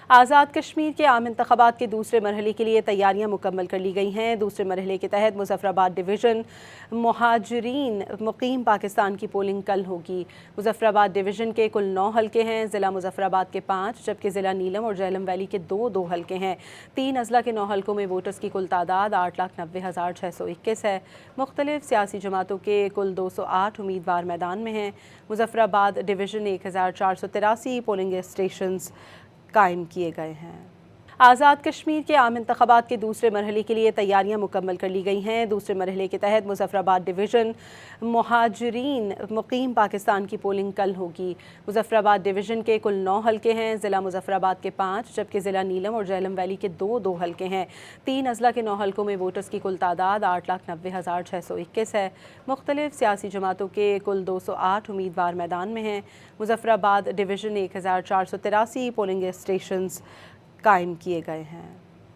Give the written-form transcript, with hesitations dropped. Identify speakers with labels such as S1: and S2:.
S1: آزاد کشمیر کے عام انتخابات کے دوسرے مرحلے کے لیے تیاریاں مکمل کر لی گئی ہیں۔ دوسرے مرحلے کے تحت مظفرآباد ڈویژن مہاجرین مقیم پاکستان کی پولنگ کل ہوگی۔ مظفرآباد ڈویژن کے کل 9 حلقے ہیں۔ ضلع مظفرآباد کے 5 جبکہ ضلع نیلم اور جہلم ویلی کے 2 حلقے ہیں۔ 3 اضلاع کے 9 حلقوں میں ووٹرز کی کل تعداد 8,90,621 ہے۔ مختلف سیاسی جماعتوں کے کل 208 امیدوار میدان میں ہیں۔ مظفرآباد ڈویژن 1483 پولنگ اسٹیشنز قائم کیے گئے ہیں۔ آزاد کشمیر کے عام انتخابات کے دوسرے مرحلے کے لیے تیاریاں مکمل کر لی گئی ہیں۔ دوسرے مرحلے کے تحت مظفرآباد ڈویژن مہاجرین مقیم پاکستان کی پولنگ کل ہوگی۔ مظفرآباد ڈویژن کے کل 9 حلقے ہیں۔ ضلع مظفرآباد کے 5 جبکہ ضلع نیلم اور جہلم ویلی کے 2 حلقے ہیں۔ 3 اضلاع کے 9 حلقوں میں ووٹرز کی کل تعداد 8,90,621 ہے۔ مختلف سیاسی جماعتوں کے کل 208 امیدوار میدان میں ہیں۔ مظفرآباد ڈویژن 1483 پولنگ اسٹیشنز قائم کیے گئے ہیں۔